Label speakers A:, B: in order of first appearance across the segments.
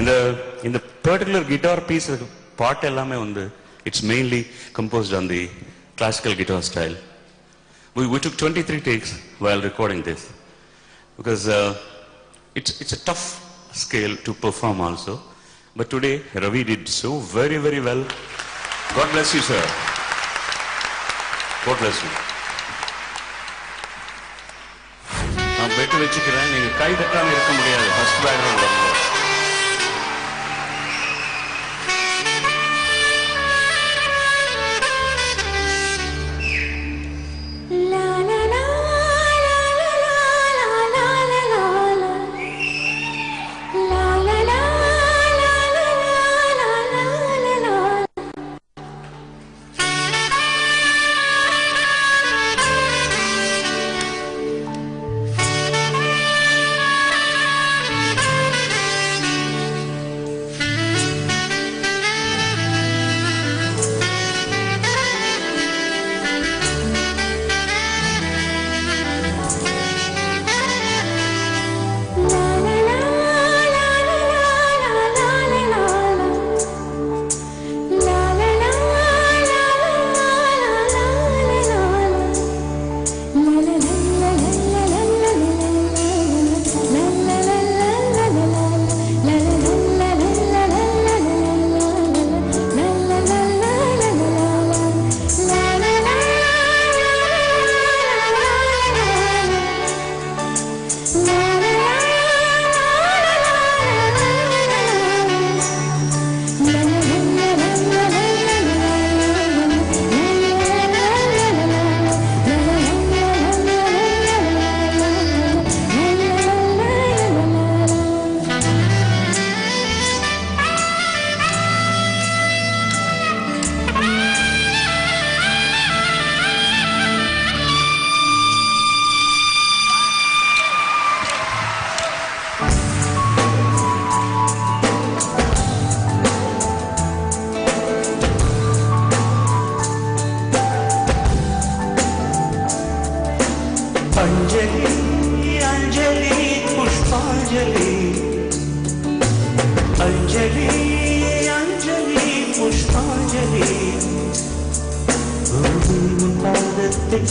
A: இந்த particular guitar piece பாட்டு எல்லாமே வந்து it's mainly composed on the classical guitar style. We took 23 takes while recording this because it's a tough scale to perform also. But today Ravi did so very well. God bless you, sir. God bless you. நான் bed வச்சுக்கிறேன், நீங்க கை தட்டாம இருக்க முடியாது. First background வரும்போது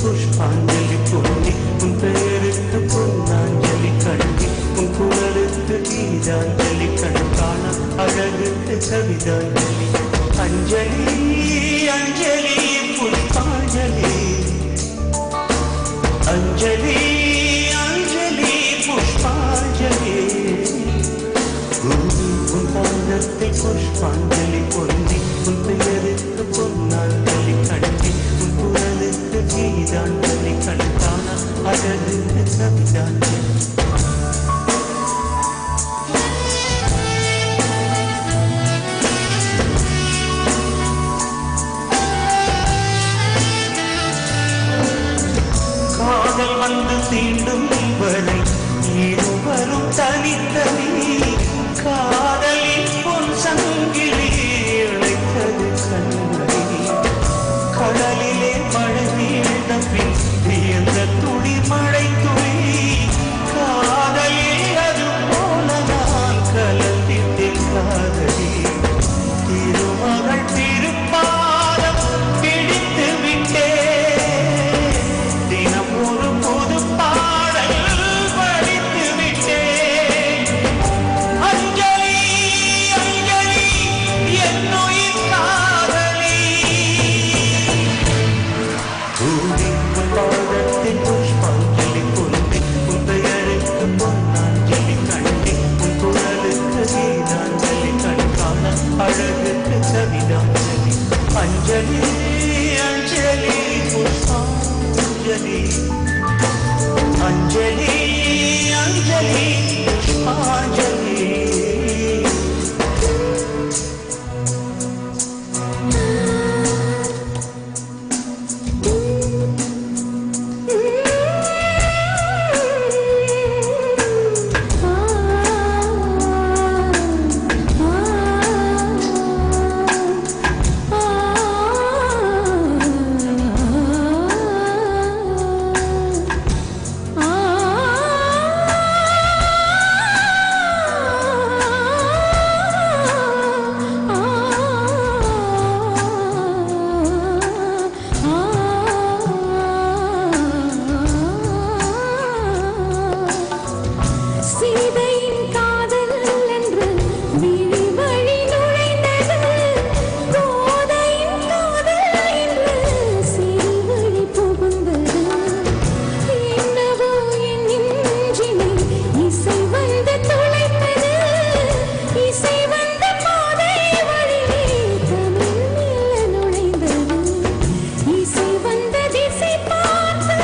B: புஷ்பாஞ்சலி பொன்னி உன் பேருக்கு பொன்னாஞ்சலி கண்டி உன் குரலுக்கு கீதாஞ்சலி கண்காண அழகுக்கு கவிதாஞ்சலி அஞ்சலி அஞ்சலி புஷ்பாஞ்சலி அஞ்சலி அஞ்சலி புஷ்பாஞ்சலி உன் பாதத்தை புஷ்பாஞ்சலி பொன்னி உன் பெயருக்கு பொன்னாஞ்சலி கண்டி உன் குரலுக்கு கீதாஞ்சலி கண்காண அழகுக்கு கவிதாஞ்சலி வந்து தீண்டும் வரை இருவரும் தனித்தனி காதலின் பொன் சங்கிலி இழைத்தது கண்மணி கடலிலே மழை வீழ்ந்த பின் வியந்த துளி மழை துளி காதலில் அது போல நான் கலந்திட்டேன் காதலி திருமகள் திருப்பாதம் பிடித்து விட்டேன் अंजलि अंजलि पुष्पांजलि अंजलि अंजलि पुष्पांजलि
C: சீதையின் காதல் என்று விழி வழி நுழைந்தது கோதையின் காதல் என்று சிறு வழி புகுந்தது என்னவோ என் நெஞ்சினை இசை வந்து துளைத்தது இசை வந்த பாதை வழியே தமிழ் மெல்ல நுழைந்தது இசை வந்த திசை பார்த்து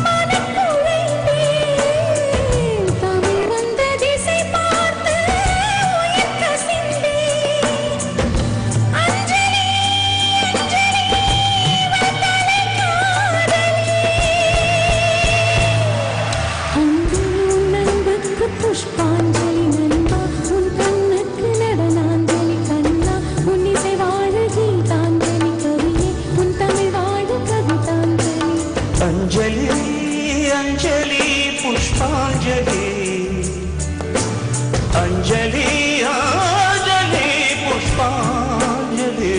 C: மனக்குழைந்தேன் தமிழ் வந்த திசை பார்த்து உயிர் கசிந்தேன் அஞ்சலி அஞ்சலி வந்தனை காதலி அன்பு உன் அன்புக்கு புஷ்பாஞ்சலி நண்பா உன் கண்ணுக்கு நடனாஞ்சலி கண்ணா உன் இசை வாழ கீதாஞ்சலி கவியே உன் தமிழ் வாழ கவிதாஞ்சலி
B: அஞ்சலி அஞ்சலி புஷ்பாஞ்சலி அஞ்சலி அஞ்சலி புஷ்பாஞ்சலி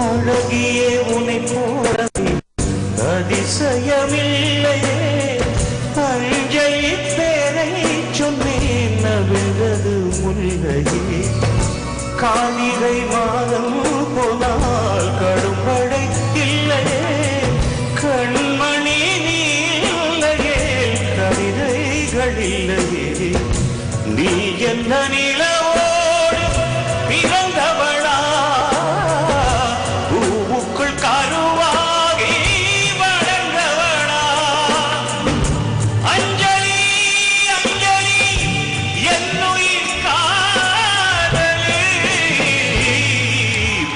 B: அழகியே உனை போலவே அதிசயமில்லையே அஞ்சலி பேரை சொன்னேன் நவிழ்ந்தது முல்லையே காலிகை மாதம் போனால் கடும்படை இல்லையே கண்மணி நீ இல்லையே கவிதைகள் இல்லையே நீ என்ன நிலவோடு பிறந்தவளா பூவுக்குள் கருவாகி வளர்ந்தவளா அஞ்சலி அஞ்சலி என்னுயிர் காதலி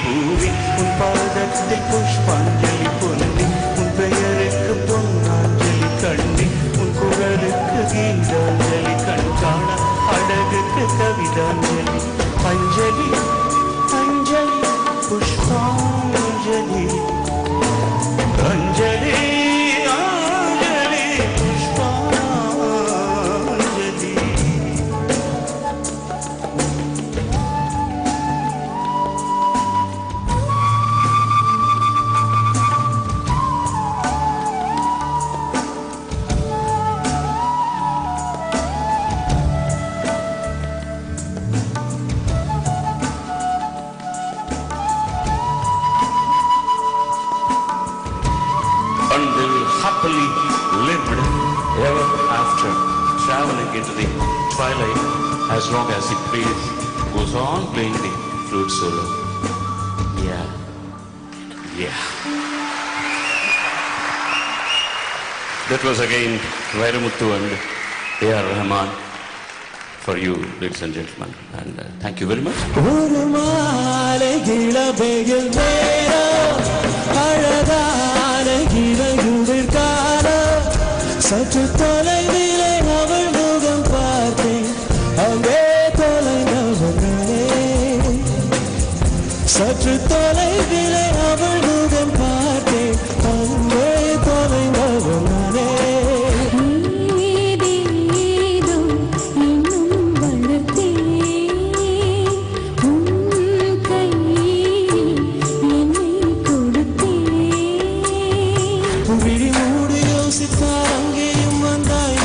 B: பூவி உன் பாதத்தில் புஷ்பாஞ்சலி பொன்னி உன் பெயருக்கு பொன்னாஞ்சலி கண்ணி உன் குரலுக்கு கீதாஞ்சலி கண் காண அழகுக்கு கவிதாஞ்சலி அஞ்சலி அஞ்சலி புஷ்பாஞ்சலி அஞ்சலி அஞ்சலி புஷ்பாஞ்சலி and they will happily lived ever after, traveling into the twilight as long as he plays, goes on playing the flute solo. Yeah. That was again Vairamuthu and A.R. Rahman for you, ladies and gentlemen, and thank you very much.
D: ஒரு மாலை இளவெயில் நேரம் அழகான இளையுதிர் காலம் சற்று தொலைவிலே அவள் முகம் பார்த்தேன் அங்கே தொலைந்தவனே சற்று தொலைவிலே அவள் முகம் பார்த்தேன் அங்கே தொலைந்தவனே
C: ஏதேதோ இன்னும் வளர்த்தேன் உன் கையில் என்னை கொடுத்தேன்
D: விழி மூடி யோசித்தால் அங்கேயும் வந்தாய்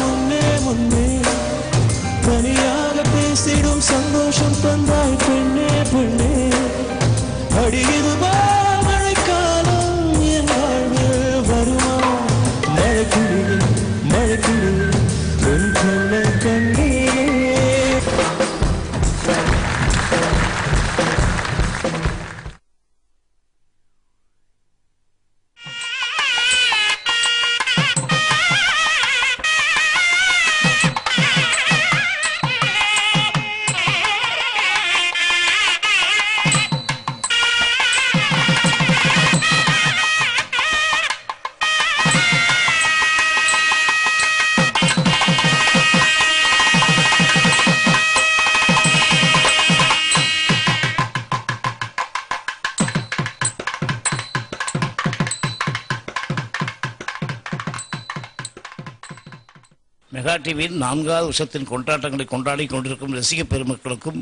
E: மெகா டிவியின் 4வது வருஷத்தின் கொண்டாட்டங்களை கொண்டாடி கொண்டிருக்கும் ரசிக பெருமக்களுக்கும்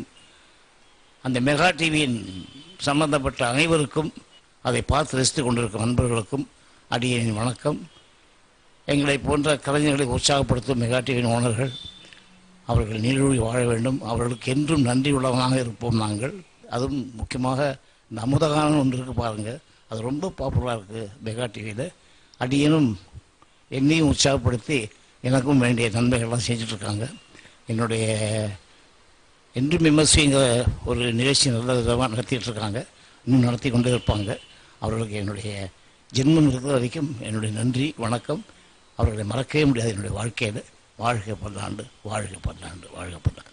E: அந்த மெகா டிவியின் சம்பந்தப்பட்ட அனைவருக்கும் அதை பார்த்து ரசித்து கொண்டிருக்கும் நண்பர்களுக்கும் அடியேன் வணக்கம். எங்களை போன்ற கலைஞர்களை உற்சாகப்படுத்தும் மெகா டிவியின் ஓனர்கள் அவர்கள் நீடூழி வாழ வேண்டும். அவர்களுக்கு என்றும் நன்றி உள்ளவனாக இருப்போம் நாங்கள். அதுவும் முக்கியமாக இந்த அமுதகானம் ஒன்று இருக்குது பாருங்கள், அது ரொம்ப பாப்புலராக இருக்குது மெகா டிவியில். அடியேனும் என்னையும் உற்சாகப்படுத்தி எனக்கும் வேண்டிய நன்மைகள்லாம் செஞ்சிட்ருக்காங்க. என்னுடைய என்றும் விமர்சிங்கிற ஒரு நிகழ்ச்சி நல்ல விதமாக நடத்திட்டுருக்காங்க, இன்னும் நடத்தி கொண்டே இருப்பாங்க. அவர்களுக்கு என்னுடைய ஜென்மம் இருக்கிற வரைக்கும் என்னுடைய நன்றி வணக்கம். அவர்களை மறக்கவே முடியாது என்னுடைய வாழ்க்கையில். வாழ்க பல்லாண்டு, வாழ்க பல்லாண்டு, வாழ்க பல்லாண்டு.